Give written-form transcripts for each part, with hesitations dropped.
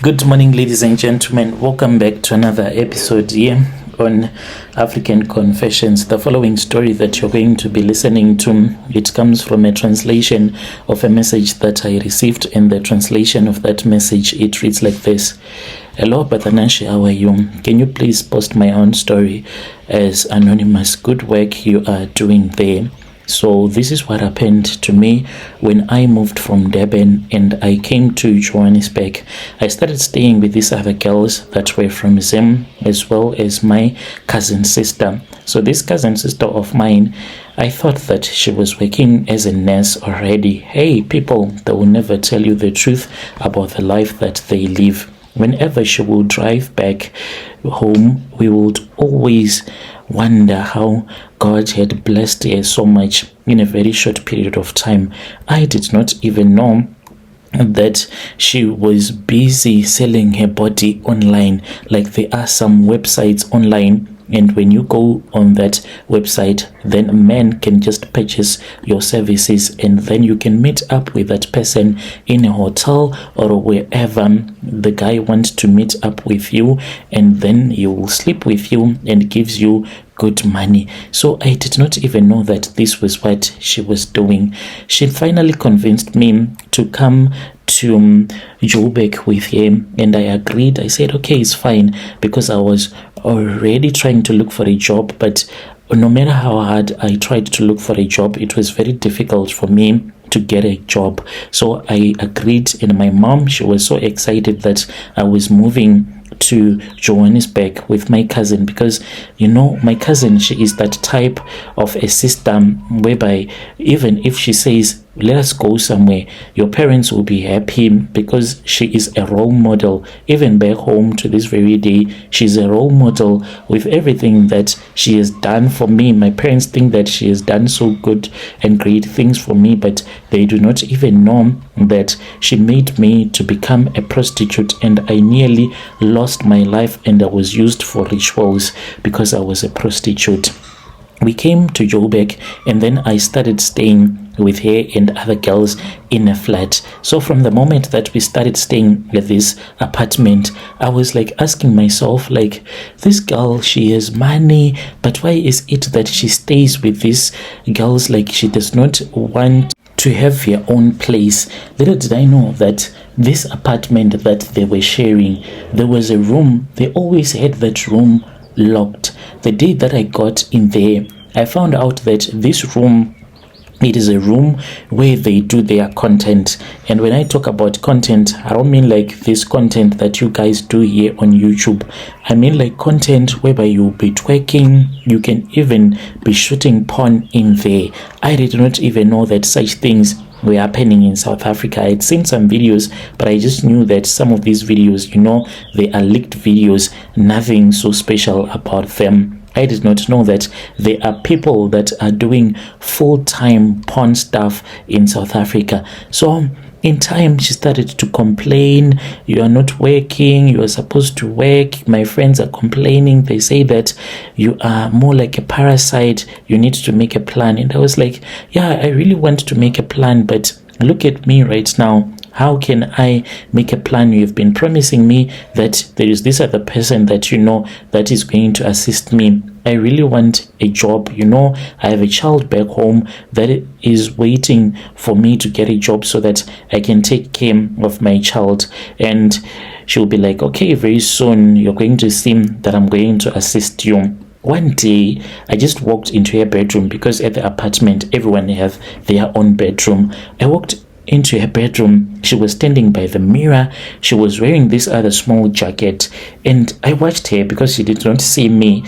Good morning, ladies and gentlemen. Welcome back to another episode here on African Confessions. The following story that you're going to be listening to, it comes from a translation of a message that I received. In the translation of that message, it reads like this. Hello, Bathanashi, how are you? Can you please post my own story as anonymous? Good work you are doing there. So this is what happened to me when I moved from Durban and I came to Johannesburg. I started staying with these other girls that were from Zim, as well as my cousin sister. So this cousin sister of mine, I thought that she was working as a nurse already. Hey, people, they will never tell you the truth about the life that they live. Whenever she will drive back home, we would always wonder how God had blessed her so much in a very short period of time. I did not even know that she was busy selling her body online. Like there are some websites online, and when you go on that website, then a man can just purchase your services, and then you can meet up with that person in a hotel or wherever the guy wants to meet up with you, and then he will sleep with you and gives you good money. So I did not even know that this was what she was doing. She finally convinced me to come to Joburg with him, and I agreed. I said, okay, it's fine, because I was already trying to look for a job, but no matter how hard I tried to look for a job, it was very difficult for me to get a job. So I agreed, and my mom, she was so excited that I was moving to Johannesburg with my cousin, because my cousin, she is that type of a sister whereby even if she says let us go somewhere, your parents will be happy, because she is a role model. Even back home to this very day, she's a role model with everything that she has done for me. My parents think that she has done so good and great things for me, but they do not even know that she made me to become a prostitute, and I nearly lost my life, and I was used for rituals because I was a prostitute. We came to Joburg, and then I started staying with her and other girls in a flat. So from the moment that we started staying at this apartment, I was like asking myself, like, this girl, she has money, but why is it that she stays with these girls? Like, she does not want to have her own place. Little did I know that this apartment that they were sharing, there was a room. They always had that room locked. The day that I got in there, I found out that this room, it is a room where they do their content. And when I talk about content, I don't mean like this content that you guys do here on YouTube. I mean like content whereby you'll be twerking. You can even be shooting porn in there. I did not even know that such things were happening in South Africa. I'd seen some videos, but I just knew that some of these videos, they are leaked videos, nothing so special about them. I did not know that there are people that are doing full-time porn stuff in South Africa. So in time, she started to complain, you are not working, you are supposed to work. My friends are complaining. They say that you are more like a parasite, you need to make a plan. And I was like, yeah, I really want to make a plan, but look at me right now. How can I make a plan? You've been promising me that there is this other person that that is going to assist me. I really want a job. I have a child back home that is waiting for me to get a job so that I can take care of my child. And she'll be like, okay, very soon you're going to see that I'm going to assist you. One day, I just walked into her bedroom, because at the apartment, everyone has their own bedroom. I walked into her bedroom. She was standing by the mirror. She was wearing this other small jacket, and I watched her because she did not see me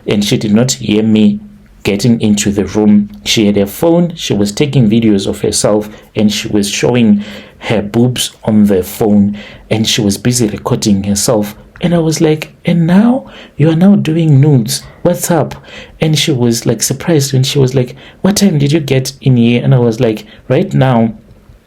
and she did not hear me getting into the room. She had a phone. She was taking videos of herself, and she was showing her boobs on the phone, and she was busy recording herself. And I was like, and now you are now doing nudes, what's up? And she was like surprised, and she was like, what time did you get in here? And I was like, right now.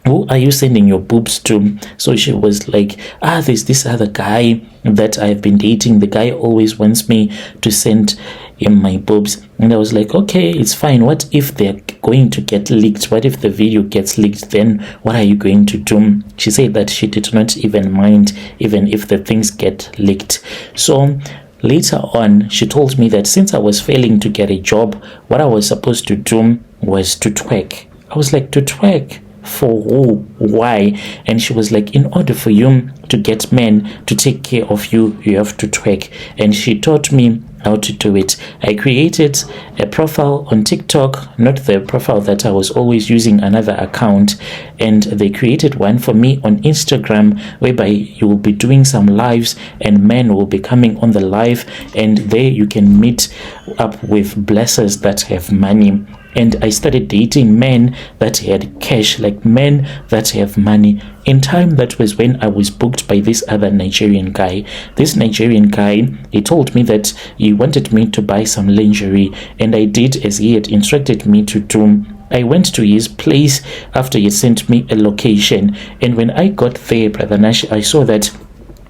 Who are you sending your boobs to? So she was like, there's this other guy that I've been dating. The guy always wants me to send in my boobs. And I was like, okay, it's fine. What if they're going to get leaked? What if the video gets leaked? Then what are you going to do? She said that she did not even mind even if the things get leaked. So later on, she told me that since I was failing to get a job, what I was supposed to do was to twerk. I was like, to twerk? For who? Why? And she was like, in order for you to get men to take care of you, you have to twerk. And she taught me how to do it. I created a profile on TikTok, not the profile that I was always using, another account, and they created one for me on Instagram, whereby you will be doing some lives and men will be coming on the live, and there you can meet up with blessers that have money. And I started dating men that had cash, like men that have money. In time, that was when I was booked by this other Nigerian guy. This Nigerian guy, he told me that he wanted me to buy some lingerie, and I did as he had instructed me to do. I went to his place after he sent me a location, and when I got there, Brother Nash, I saw that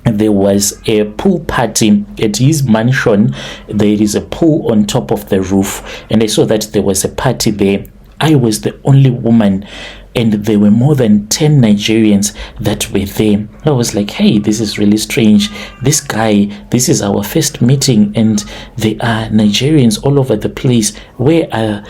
there was a pool party at his mansion. There is a pool on top of the roof, and I saw that there was a party there. I was the only woman, and there were more than 10 Nigerians that were there. I was like, hey, this is really strange. This guy, this is our first meeting, and there are Nigerians all over the place. Where are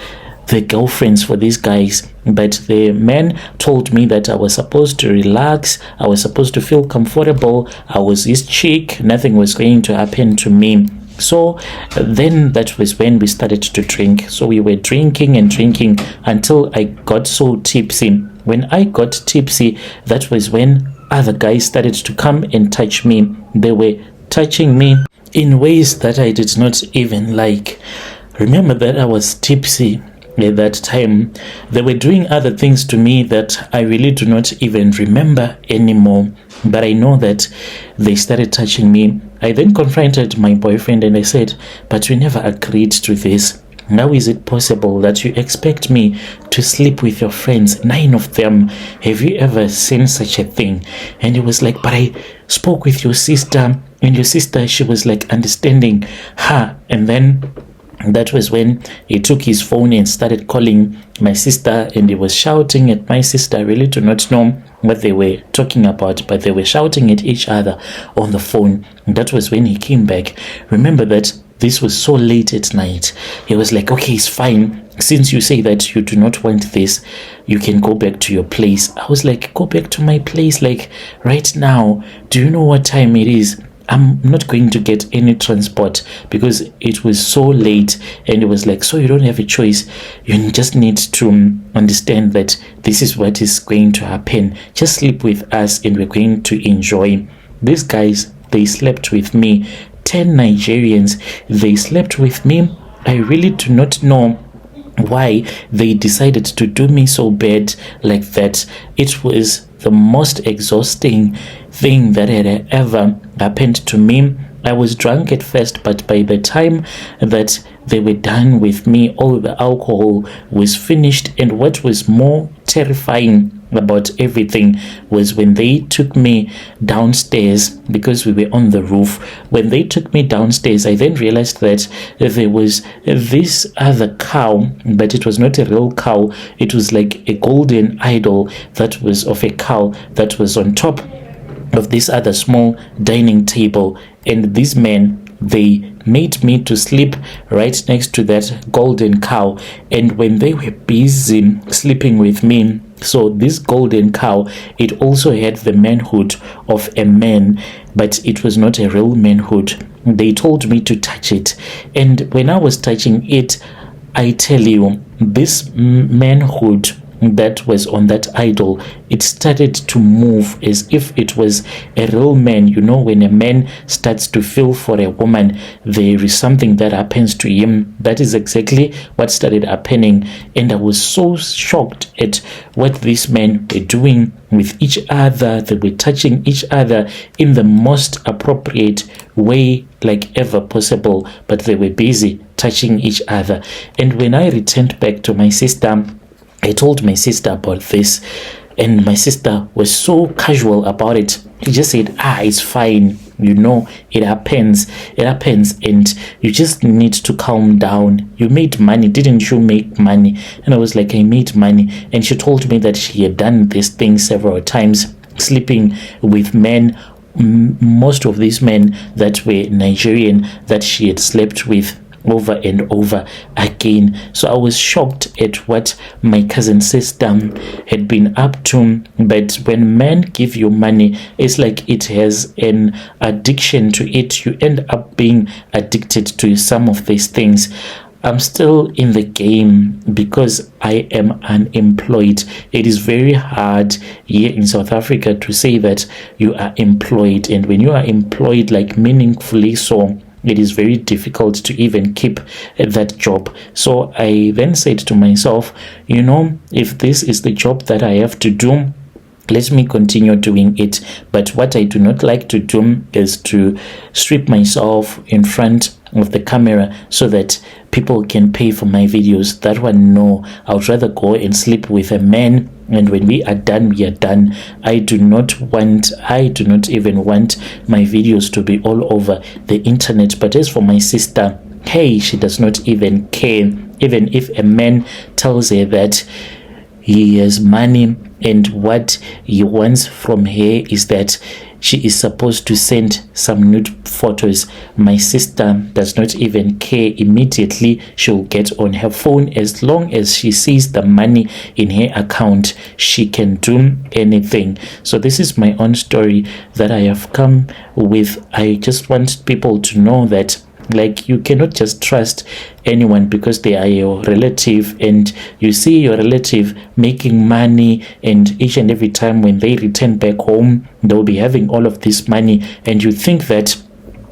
the girlfriends for these guys? But the man told me that I was supposed to relax, I was supposed to feel comfortable, I was his chick, nothing was going to happen to me. So then that was when we started to drink. So we were drinking and drinking until I got so tipsy. When I got tipsy, that was when other guys started to come and touch me. They were touching me in ways that I did not even like. Remember that I was tipsy at that time. They were doing other things to me that I really do not even remember anymore, but I know that they started touching me. I then confronted my boyfriend and I said, but we never agreed to this. How is it possible that you expect me to sleep with your friends, 9 of them? Have you ever seen such a thing? And he was like, but I spoke with your sister, and your sister, she was like understanding her. And then that was when he took his phone and started calling my sister, and he was shouting at my sister. I really do not know what they were talking about, but they were shouting at each other on the phone. And that was when he came back. Remember that this was so late at night. He was like, okay, it's fine. Since you say that you do not want this, you can go back to your place. I was like, go back to my place? Like right now? Do you know what time it is? I'm not going to get any transport because it was so late. And it was like, so you don't have a choice. You just need to understand that this is what is going to happen. Just sleep with us and we're going to enjoy. These guys, they slept with me. 10 Nigerians, they slept with me. I really do not know why they decided to do me so bad like that. It was the most exhausting thing that had ever happened to me. I was drunk at first, but by the time that they were done with me, all the alcohol was finished. And what was more terrifying about everything was when they took me downstairs, because we were on the roof. When they took me downstairs, I then realized that there was this other cow, but it was not a real cow. It was like a golden idol that was of a cow that was on top of this other small dining table. And these men, they made me to sleep right next to that golden cow. And when they were busy sleeping with me, so this golden cow, it also had the manhood of a man, but it was not a real manhood. They told me to touch it, and when I was touching it, I tell you, this manhood that was on that idol, it started to move as if it was a real man. You know, when a man starts to feel for a woman, there is something that happens to him. That is exactly what started happening. And I was so shocked at what these men were doing with each other. They were touching each other in the most appropriate way like ever possible, but they were busy touching each other. And when I returned back to my sister, I told my sister about this, and my sister was so casual about it. She just said, it's fine. it happens. And you just need to calm down. You made money, didn't you make money? And I was like, I made money. And she told me that she had done this thing several times, sleeping with men, most of these men that were Nigerian, that she had slept with over and over again. So I was shocked at what my cousin sister had been up to. But when men give you money, it's like it has an addiction to it. You end up being addicted to some of these things. I'm still in the game because I am unemployed. It is very hard here in South Africa to say that you are employed. And when you are employed, like meaningfully so, it is very difficult to even keep that job. So I then said to myself, if this is the job that I have to do, let me continue doing it. But what I do not like to do is to strip myself in front of the camera so that people can pay for my videos. That one, no. I would rather go and sleep with a man, and when we are done, we are done. I do not even want my videos to be all over the internet. But as for my sister, hey, she does not even care. Even if a man tells her that he has money and what he wants from her is that she is supposed to send some nude photos, my sister does not even care. Immediately she'll get on her phone. As long as she sees the money in her account, she can do anything. So this is my own story that I have come with. I just want people to know that, like, you cannot just trust anyone because they are your relative, and you see your relative making money, and each and every time when they return back home, they'll be having all of this money, and you think that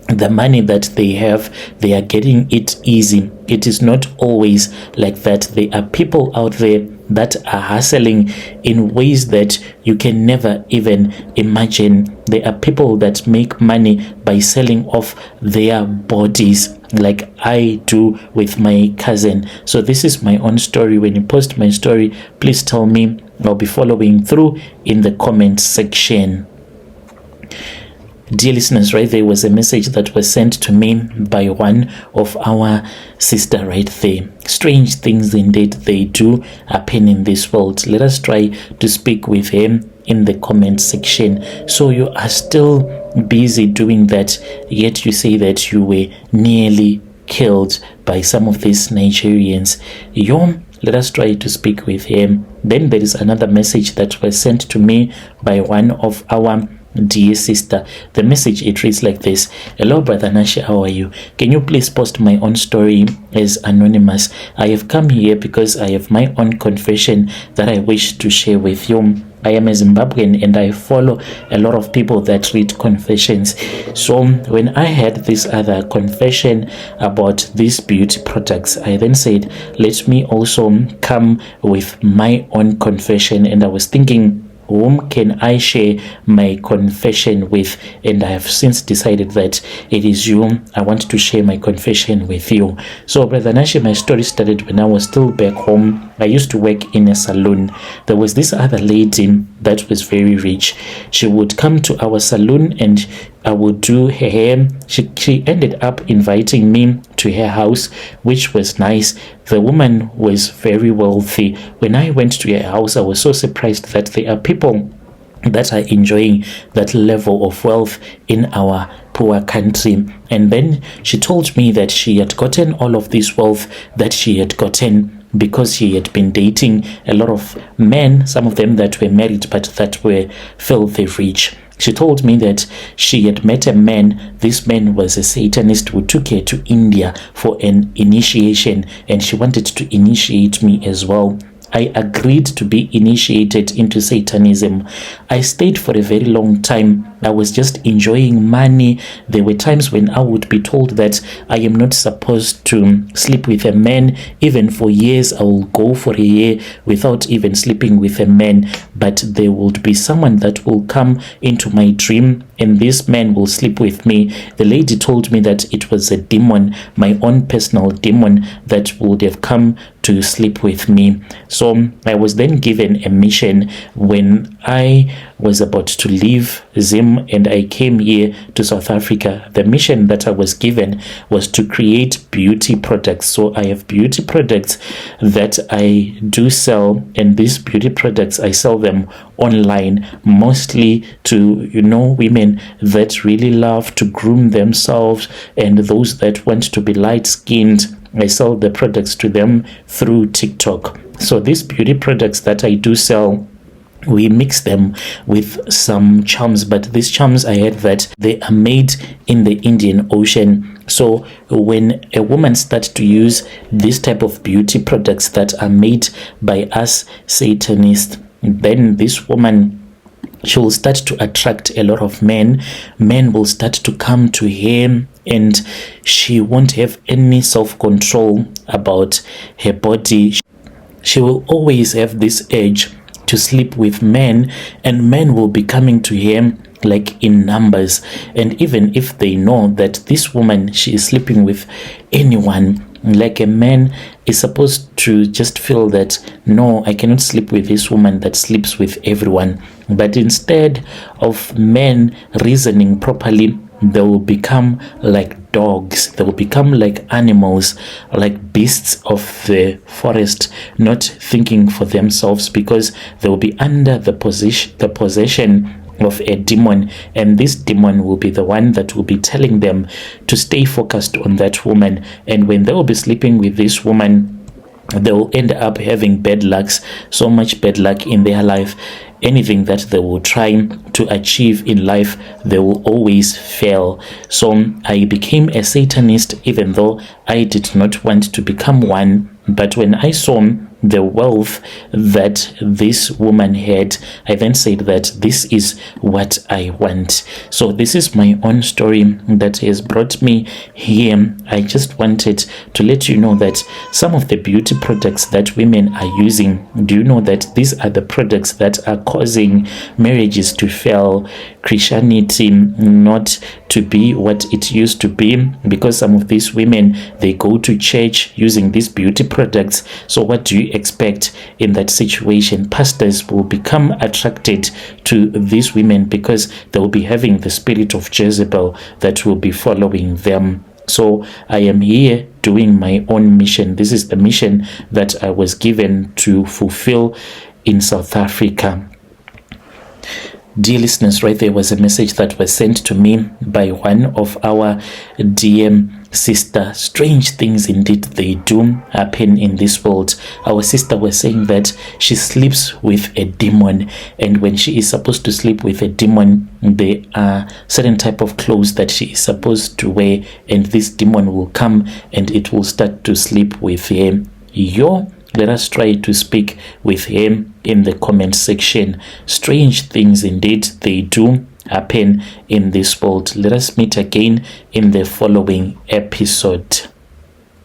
the money that they have, they are getting it easy. It is not always like that. There are people out there that are hustling in ways that you can never even imagine. There are people that make money by selling off their bodies, like I do with my cousin. So this is my own story. When you post my story, please tell me. I'll be following through in the comment section. Dear listeners, right there was a message that was sent to me by one of our sister right there. Strange things indeed they do happen in this world. Let us try to speak with him in the comment section. So you are still busy doing that, yet you say that you were nearly killed by some of these Nigerians. Let us try to speak with him. Then there is another message that was sent to me by one of our dear sister. The message, it reads like this: hello brother Nashi, how are you? Can you please post my own story as anonymous? I have come here because I have my own confession that I wish to share with you. I am a Zimbabwean and I follow a lot of people that read confessions. So when I had this other confession about these beauty products, I then said, let me also come with my own confession. And I was thinking, whom can I share my confession with? And I have since decided that it is you. I want to share my confession with you. So brother Nashi, my story started when I was still back home. I used to work in a salon. There was this other lady that was very rich. She would come to our salon and I would do her hair. She ended up inviting me to her house, which was nice. The woman was very wealthy. When I went to her house, I was so surprised that there are people that are enjoying that level of wealth in our poor country. And then she told me that she had gotten all of this wealth that she had gotten because she had been dating a lot of men, some of them that were married but that were filthy rich. She told me that she had met a man. This man was a satanist who took her to India for an initiation, and she wanted to initiate me as well. I agreed to be initiated into Satanism. I stayed for a very long time. I was just enjoying money. There were times when I would be told that I am not supposed to sleep with a man. Even for years, I will go for a year without even sleeping with a man. But there would be someone that will come into my dream and this man will sleep with me. The lady told me that it was a demon, my own personal demon, that would have come to sleep with me. So I was then given a mission when I was about to leave Zim and I came here to South Africa. The mission that I was given was to create beauty products. So I have beauty products that I do sell, and these beauty products I sell them online, mostly to women that really love to groom themselves and those that want to be light-skinned. I sell the products to them through TikTok. So these beauty products that I do sell, we mix them with some charms, but these charms, I heard that they are made in the Indian Ocean. So when a woman starts to use this type of beauty products that are made by us Satanists, then this woman, she will start to attract a lot of men. Men will start to come to her, and she won't have any self-control about her body. She will always have this urge to sleep with men, and men will be coming to her like in numbers. And even if they know that this woman, she is sleeping with anyone, like a man is supposed to just feel that, no, I cannot sleep with this woman that sleeps with everyone. But instead of men reasoning properly, they will become like dogs. They will become like animals, like beasts of the forest, not thinking for themselves, because they will be under the possession of a demon, and this demon will be the one that will be telling them to stay focused on that woman. And when they will be sleeping with this woman, they will end up having bad lucks, so much bad luck in their life. Anything that they will try to achieve in life, they will always fail. So I became a Satanist, even though I did not want to become one. But when I saw the wealth that this woman had, I then said that this is what I want. So this is my own story that has brought me here. I just wanted to let you know that some of the beauty products that women are using, do you know that these are the products that are causing marriages to fail, Christianity not to be what it used to be? Because some of these women, they go to church using these beauty products. So what do you expect in that situation? Pastors will become attracted to these women because they will be having the spirit of Jezebel that will be following them. So I am here doing my own mission. This is the mission that I was given to fulfill in South Africa. Dear listeners, right there was a message that was sent to me by one of our DM sister. Strange things indeed they do happen in this world. Our sister was saying that she sleeps with a demon, and when she is supposed to sleep with a demon, there are certain type of clothes that she is supposed to wear, and this demon will come and it will start to sleep with her. Let us try to speak with him in the comment section. Strange things indeed they do happen in this world. Let us meet again in the following episode.